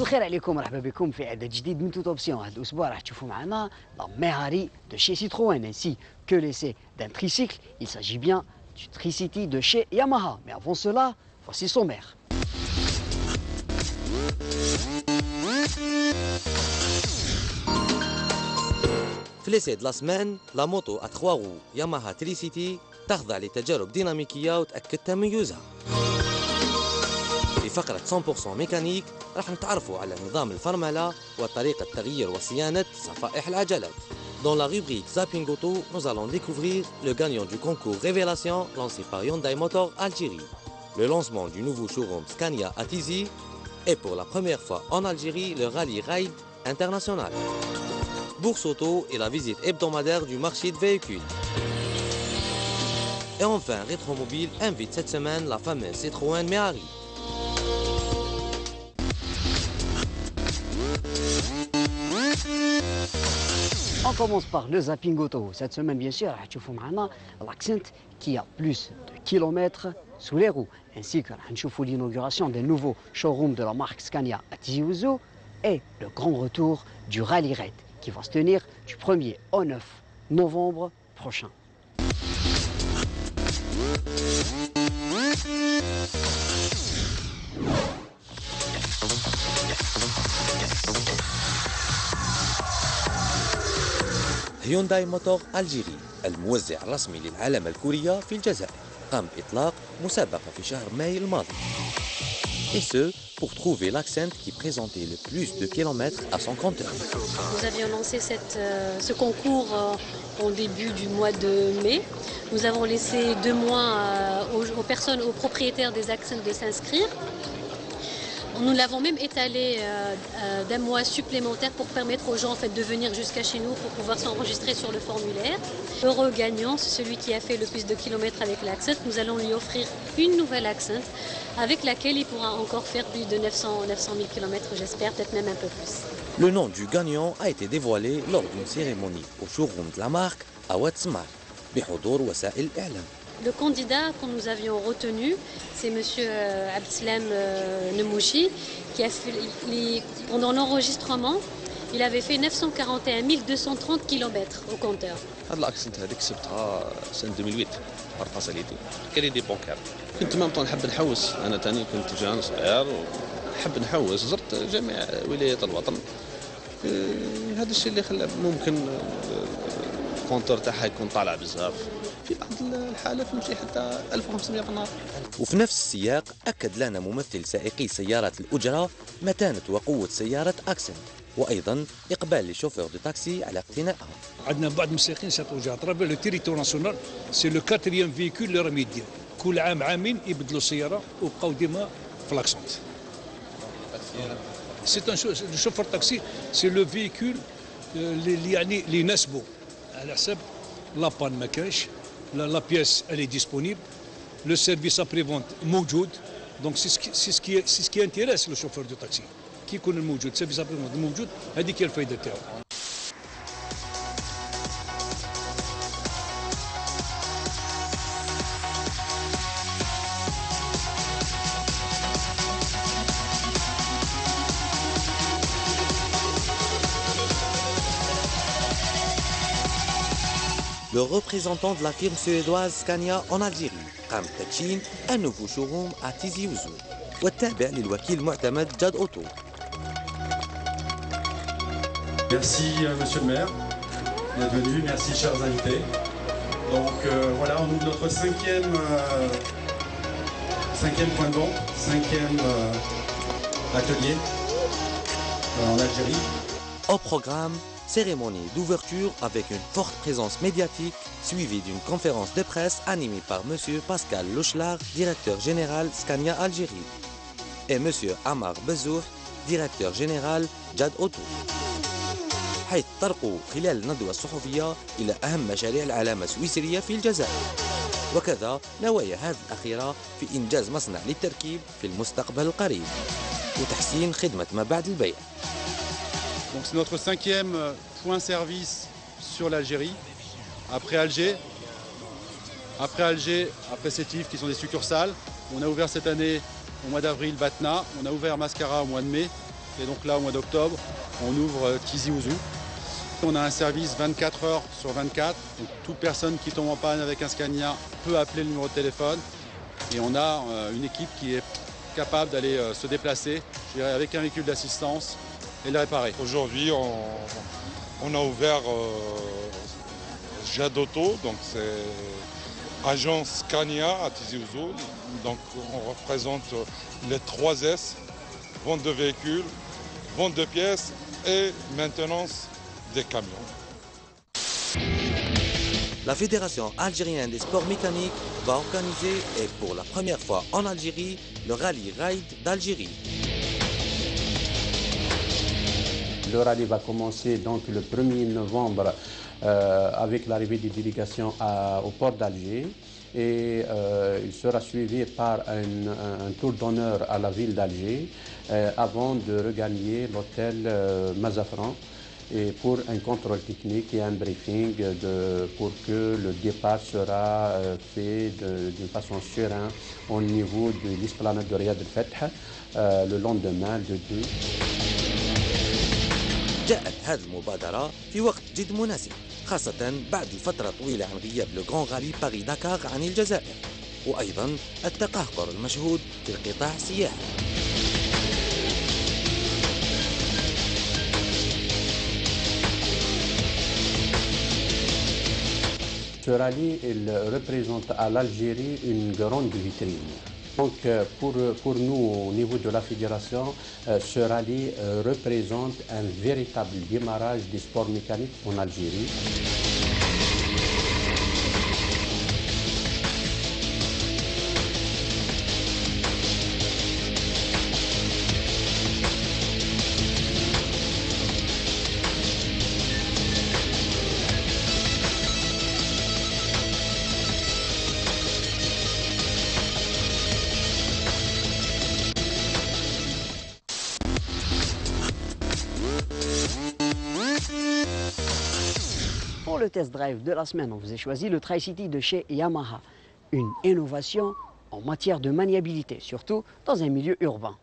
الخير عليكم، مرحبا بكم في عدد جديد من توت اوبسيون. هذا الاسبوع راح تشوفوا معنا لا Méhari de chez Citroën ainsi que l'essai d'un tricycle. Il s'agit bien du Tricity de chez Yamaha. Mais avant cela, voici son sommaire. في l'essai de la semaine, la moto à 3 roues Yamaha Tricity تخضع لتجارب ديناميكية وتأكد تميزها. في فقرة 100% ميكانيك راح نتعرفوا على نظام الفرملة وطريقة تغيير وصيانة صفائح العجلات. Dans la rubrique Zapping Auto, nous allons découvrir le gagnant du concours Révélation lancé par Hyundai Motor Algérie. Le lancement du nouveau showroom Scania à Tizi et pour la première fois en Algérie le Rally Ride International. Bourse Auto et la visite hebdomadaire du marché de véhicules. Et enfin, Rétromobile invite cette semaine la fameuse Citroën Méhari. On commence par le zapping auto. Cette semaine, bien sûr, l'accent qui a plus de kilomètres sous les roues. Ainsi que l'inauguration des nouveaux showrooms de la marque Scania à Tizi Ouzou et le grand retour du Rally Raid qui va se tenir du 1er au 9 novembre prochain. هيونداي موتور ألجيري الموزع الرسمي للعلامة الكورية في الجزائر قام بإطلاق مسابقة في شهر ماي الماضي. Et ce, pour trouver l'accent qui présentait le plus de kilomètres à son compteur. Nous avions lancé ce concours au début du mois de mai. Nous avons laissé 2 mois aux personnes, aux propriétaires des accents de s'inscrire. Nous l'avons même étalé d'un mois supplémentaire pour permettre aux gens en fait, de venir jusqu'à chez nous pour pouvoir s'enregistrer sur le formulaire. L'heureux gagnant, c'est celui qui a fait le plus de kilomètres avec l'accent. Nous allons lui offrir une nouvelle accent avec laquelle il pourra encore faire plus de 900 000 kilomètres, j'espère, peut-être même un peu plus. Le nom du gagnant a été dévoilé lors d'une cérémonie au showroom de la marque à Ouatsmar, بحضور وسائل الإعلام. Le candidat que nous avions retenu, c'est M. Abdeslam Nemouchi, qui a fait, pendant l'enregistrement, il avait fait 941 230 km au compteur. هذا الاكسنت هذيك كسبتها سنه 2008 par facilité كريدي بونكار. كنت مام طون نحب نحوس، انا ثاني كنت جان صغير ونحب نحوس، زرت جميع ولايات الوطن. هذا الشيء اللي خلى ممكن الكونتور تاعها يكون طالع بزاف. في بعض الحالات نمشي حتى 1500 في النهار. وفي نفس السياق أكد لنا ممثل سائقي سيارات الأجرة متانة وقوة سيارة أكسنت وأيضا إقبال لشوفير دو تاكسي على اقتنائها. عندنا بعض المساقين سيارات الأجرة ترى لو تيريتور ناسيونال سي لو كاتريام فيكول اللي راهم يدير كل عامين يبدلوا السيارة وبقاو ديما في لاكسونت. سي ان شوفير تاكسي سي لو فيكول اللي يعني اللي يناسبوا على حساب لابان ما كاينش. La pièce elle est disponible, le service après-vente موجود, donc c'est ce qui intéresse le chauffeur de taxi. كي يكون الموجود service après-vente موجود هذيك هي الفائدة تاعو. Le représentant de la firme suédoise Scania en Algérie قام بتدشين un nouveau showroom à Tizi Ouzou والتابع للوكيل المعتمد جاد أوتو. Merci monsieur le maire, bienvenue, merci chers invités. Donc voilà, on ouvre notre cinquième point de vente, cinquième atelier en Algérie. Au programme, cérémonie d'ouverture avec une forte présence médiatique suivie d'une conférence de presse animée par M. Pascal Louchlar, directeur général Scania Algérie, et M. Amar Bezouh, directeur général جاد أوتو. حيث طرقوا خلال الندوة الصحفية إلى أهم مشاريع العلامة السويسرية في الجزائر وكذا نوايا هذه الأخيرة في إنجاز مصنع للتركيب في المستقبل القريب وتحسين خدمة ما بعد البيع. Donc c'est notre 5e point service sur l'Algérie, après Alger, après Sétif qui sont des succursales. On a ouvert cette année au mois d'avril Batna, on a ouvert Mascara au mois de mai Et donc là, au mois d'octobre, on ouvre Tizi Ouzou. On a un service 24 heures sur 24. Donc toute personne qui tombe en panne avec un Scania peut appeler le numéro de téléphone. Et on a une équipe qui est capable d'aller se déplacer, je dirais, avec un véhicule d'assistance et le réparer. Aujourd'hui, on a ouvert Jade Auto, donc c'est agence Scania à Tizi Ouzou. Donc on représente les 3 S, vente de véhicules, vente de pièces et maintenance des camions. La Fédération algérienne des sports mécaniques va organiser, et pour la première fois en Algérie, le Rallye Ride d'Algérie. Le rallye va commencer donc le 1er novembre avec l'arrivée des délégations au port d'Alger. Et il sera suivi par un tour d'honneur à la ville d'Alger avant de regagner l'hôtel Mazafran et pour un contrôle technique et un briefing pour que le départ sera fait d'une façon sereine au niveau de l'esplanade de Riyad el-Fath le lendemain de 2. جاءت هذه المبادرة في وقت جد مناسب، خاصة بعد فترة طويلة عن غياب لو غران غالي باري داكار عن الجزائر، وأيضا التقهقر المشهود في القطاع السياحي. Ce rallye il représente à l'Algérie une grande vitrine. Donc pour nous, au niveau de la fédération, ce rallye représente un véritable démarrage des sports mécaniques en Algérie. Pour le test drive de la semaine, on vous a choisi le Tri-City de chez Yamaha. Une innovation en matière de maniabilité, surtout dans un milieu urbain.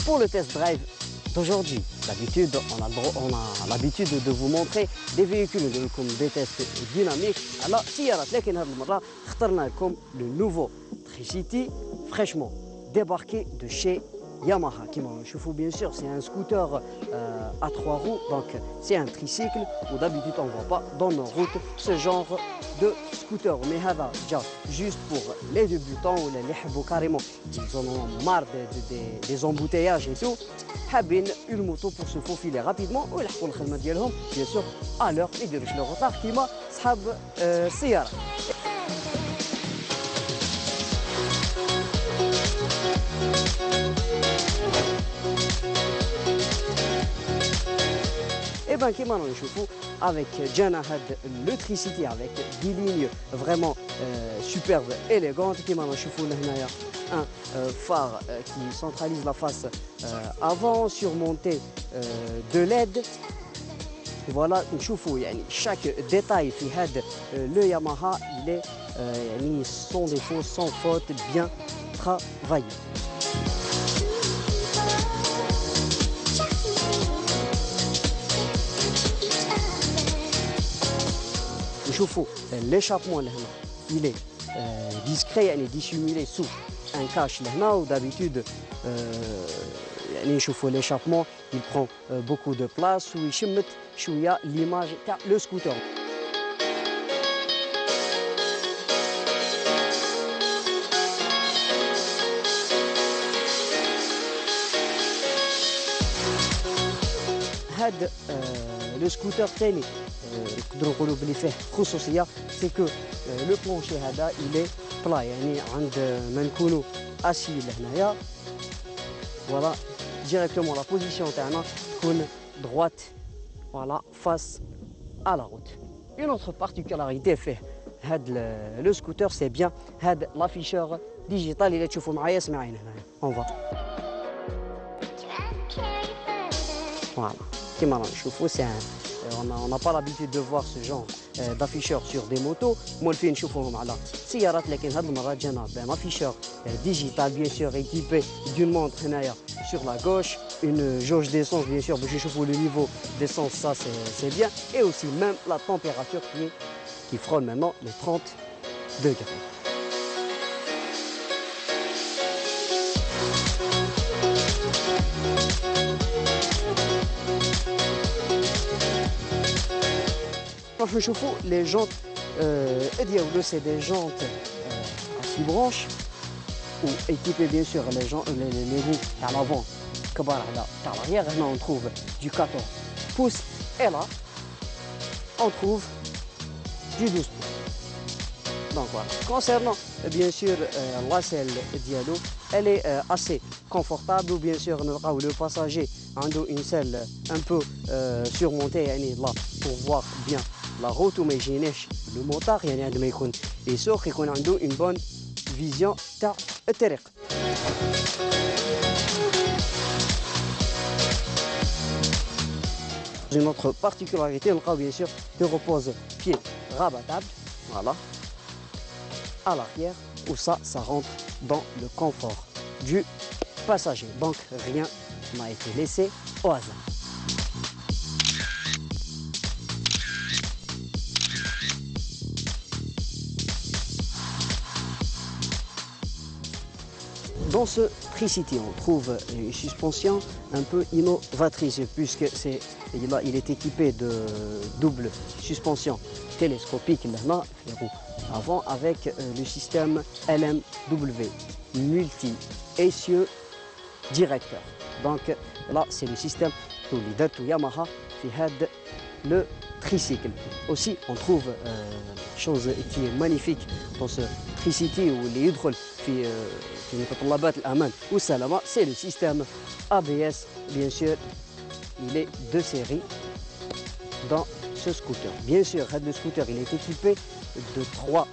Pour le test drive d'aujourd'hui, d'habitude, on a l'habitude de vous montrer des véhicules, des tests dynamiques. Alors, لكن هذه المرة اخترنا لكم le nouveau Tri-City fraîchement débarqué de chez Yamaha. Bien sûr, c'est un scooter à 3 roues, donc c'est un tricycle où d'habitude on ne voit pas dans nos routes ce genre de scooter. Mais هذا juste pour les débutants ou les يحبوا carrément, ils en ont marre des embouteillages et tout. حابين une moto pour se faufiler rapidement ويلحقوا الخدمة ديالهم bien sûr à l'heure ما يديروش لو غوطار كيما صحاب السيارة. Et bien, comme on le voit avec Janahad, le Tri-City avec des lignes vraiment superbes, élégantes. Comme on le voit, un phare qui centralise la face avant, surmonté de LED. Voilà, chaque détail le Yamaha, il est sans défaut, sans faute, bien travaillé. نشوفوا l'échappement لهنا il est discret يعني dissimulé sous un cache لهنا و d'habitude يعني نشوفوا l'échappement il prend beaucoup de place ويشمت شويه l'image تاع le scooter. هذا لو سكوتر ثاني نقدروا نقولوا بلي فيه خصوصيه سي كو لو بلونشي هذا إلي بلا يعني عند ما نكونوا اسي لهنايا فوالا ديريكتومون لا بوزيسيون تاعنا تكون droite فوالا فاس à la route. Une autre particularité فيه هذا لو سكوتر سي بيان هذا لافيشور ديجيتال اللي تشوفوا معايا سمعين هنايا اون فا فوالا كيما رانا نشوفوا سي on n'a pas l'habitude de voir ce genre d'afficheurs sur des motos مولفين نشوفوهم على سيارات لكن هذه المره جانا بان افيشور ديجيتال bien sûr équipé d'une montre هنايا sur la gauche une jauge d'essence bien sûr باش نشوفوا le niveau d'essence ça c'est bien et aussi même la température qui frôle maintenant les 30 degrés. راح نشوفوا لي جونت ديالو سي دي جونت à 6 branches ou équipées bien sûr les roues à l'avant كبار على تاع l'arrière. هنا on trouve du 14 pouces et là on trouve du 12 pouces. Donc voilà. Concernant bien sûr la selle dialo, elle est assez confortable. Bien sûr, le passager a une selle un peu surmontée là pour voir bien la route ou le motard يعني عندما يكون يسوق يكون عنده une bonne vision تاع الطريق. Une autre particularité, on a bien sûr des repose-pieds rabattables, voilà, à l'arrière, où ça rentre dans le confort du passager. Donc rien n'a été laissé au hasard. Dans ce Tricity, on trouve une suspension un peu innovatrice puisque il est équipé de double suspension télescopique avant avec le système LMW multi-essieux directeur. Donc là c'est le système de Yamaha qui aide le tricycle. Aussi on trouve chose qui est magnifique dans ce Tricity où les hydroles في متطلبات الأمان والسلامة c'est le système ABS bien sûr il est de série dans ce scooter. Bien sûr le scooter il est équipé de 3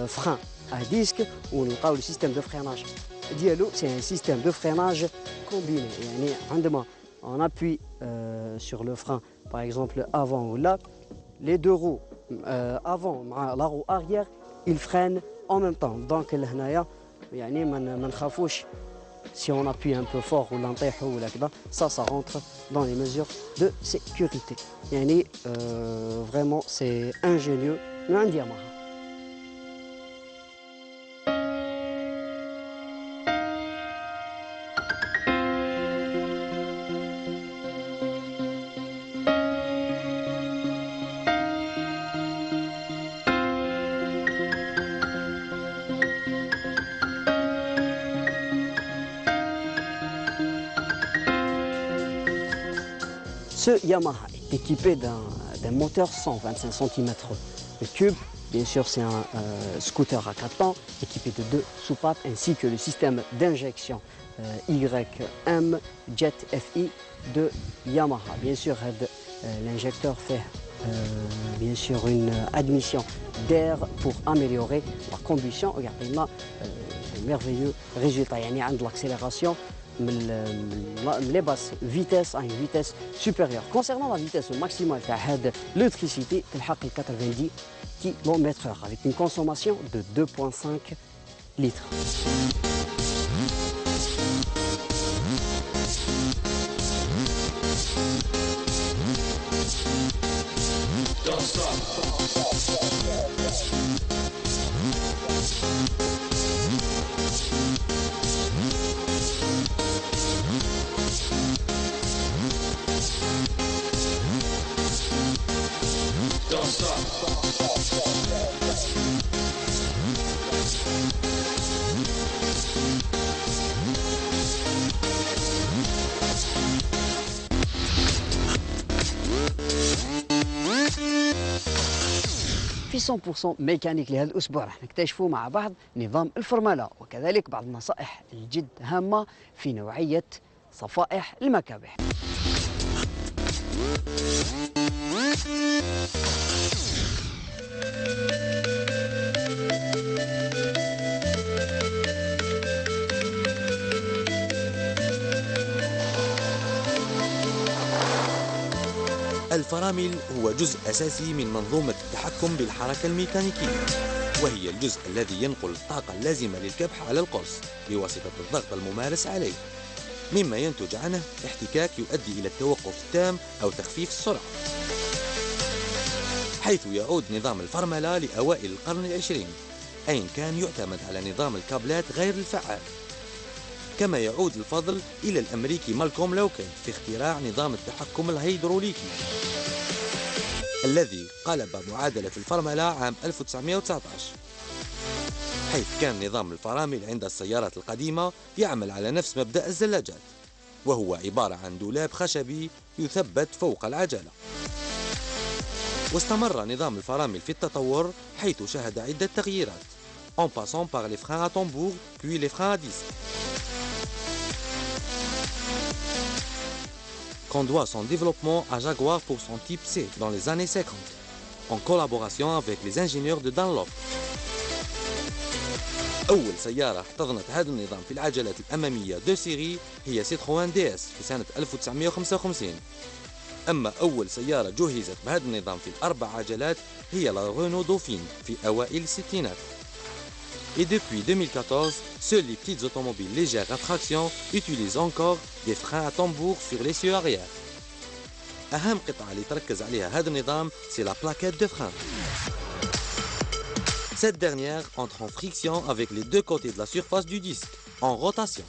freins à disque où le système de freinage dialo c'est un système de freinage combiné يعني عندما on appuie sur le frein par exemple avant ou là les deux roues avant la roue arrière ils freinent en même temps. Donc لهنايا يعني ما نخافوش si on appuie un peu fort ou نطيحوا ولا كذا ça rentre dans les mesures de sécurité. يعني vraiment c'est ingénieux من عند ياماها. Ce Yamaha est équipé d'un moteur 125 cm3. Bien sûr, c'est un scooter à 4 temps équipé de 2 soupapes ainsi que le système d'injection YM Jet FI de Yamaha. Bien sûr, l'injecteur fait bien sûr une admission d'air pour améliorer la combustion. Regardez là, de merveilleux résultats. Il y a de l'accélération. Les basses vitesses à une vitesse supérieure. Concernant la vitesse maximale de le Tricity, il y 90 km/h avec une consommation de 2,5 litres. Don't stop. في 100% ميكانيك لهذا الأسبوع راح نكتشفوا مع بعض نظام الفرملة وكذلك بعض النصائح الجد هامة في نوعية صفائح المكابح. الفرامل هو جزء أساسي من منظومة التحكم بالحركة الميكانيكية، وهي الجزء الذي ينقل الطاقة اللازمة للكبح على القرص بواسطة الضغط الممارس عليه، مما ينتج عنه احتكاك يؤدي إلى التوقف التام أو تخفيف السرعة. حيث يعود نظام الفرملة لأوائل القرن العشرين، أين كان يعتمد على نظام الكابلات غير الفعال. كما يعود الفضل إلى الأمريكي مالكوم لوكن في اختراع نظام التحكم الهيدروليكي الذي قلب معادلة الفرملة عام 1919، حيث كان نظام الفرامل عند السيارات القديمة يعمل على نفس مبدأ الزلاجات، وهو عبارة عن دولاب خشبي يثبت فوق العجلة. واستمر نظام الفرامل في التطور حيث شهد عدة تغييرات en passant par les freins à tambour puis les freins à disque. Qu'on doit son développement à Jaguar pour son type C dans les années 50, en collaboration avec les ingénieurs de Dunlop. أول سيارة احتضنت هذا النظام في العجلات الأمامية دو سيري هي سيتروان دي اس في سنة 1955. أما أول سيارة جهزت بهذا النظام في الأربع عجلات هي لا رينو دوفين في أوائل الستينات. Et depuis 2014, seules les petites automobiles légères à traction utilisent encore des freins à tambour sur l'essieu arrière. أهم قطعة اللي تركز عليها هذا النظام c'est la plaquette de frein. Cette dernière entre en friction avec les deux côtés de la surface du disque, en rotation.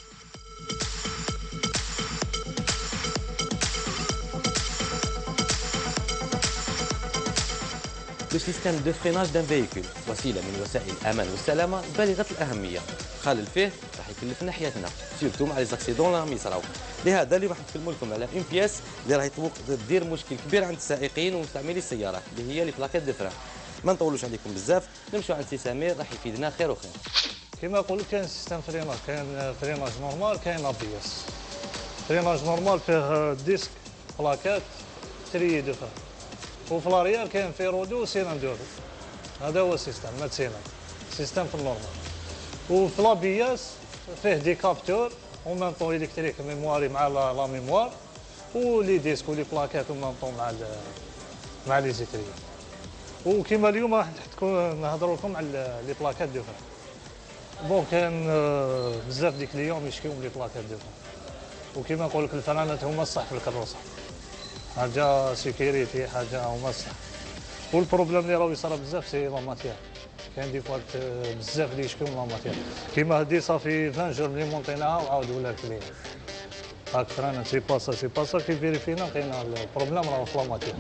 Le système de freinage d'un véhicule وسيلة من وسائل الأمان والسلامة بالغة الأهمية. خلل فيه راح يكلفنا حياتنا سيرتو مع لي زاكسيدون راهم يصراو. لهذا اليوم راح نتكلموا لكم على اون بياس اللي راهي تدير مشكل كبير عند السائقين ومستعملي السيارات اللي هي لي بلاكيت دو فران. ما نطولوش عليكم بزاف، نمشوا عند سي سمير راح يفيدنا خير وخير. كما نقولوا كاين سيستم فريناج، كاين فريناج نورمال، كاين ابياس. فريناج نورمال فيه ديسك بلاكات تري دو فران، وفي لاريير كاين فيرودو وسيلندورو. هذا هو السيستم ما تسيلان سيستم في النورمال. وفي لابياس فيه دي كابتور وميم طون الكتريك ميمواري مع لا ميموار ولي ديسك ولي بلاكات وميم طون مع لي زيتريا. وكما اليوم راح نهضروا لكم على لي بلاكات دو فران. بون كاين بزاف دي كليون يشكيو من لي بلاكات دو فران، وكما نقول لك الفرانات هما الصح في الكروسه، حاجه سيكيوريتي، حاجه هما الصح. والبروبليم اللي راهو يصرا بزاف سي لا ماتيير، كاين دي فوات بزاف اللي يشكيو من لا ماتيير، كيما هادي صافي 20 جور ملي مونطيناها وعاودوا لها كلي هاك فرانات سي باسا كي فيريفينا لقينا البروبليم راهو في لا ماتيير.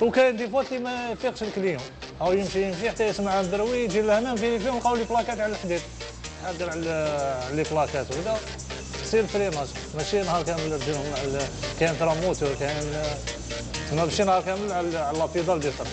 وكاين دي فوات اللي ما يفيقش الكليون، هاو يمشي حتى يسمع الدروي يجي لهنا نفيريفيو نلقاو لي بلاكات على الحديد، هادر على لي بلاكات وكذا سير فريماج ماشي نهار كامل ديرهم كاين فرا موتور، كاين ماشي نهار كامل على لا بيدال دي فرا.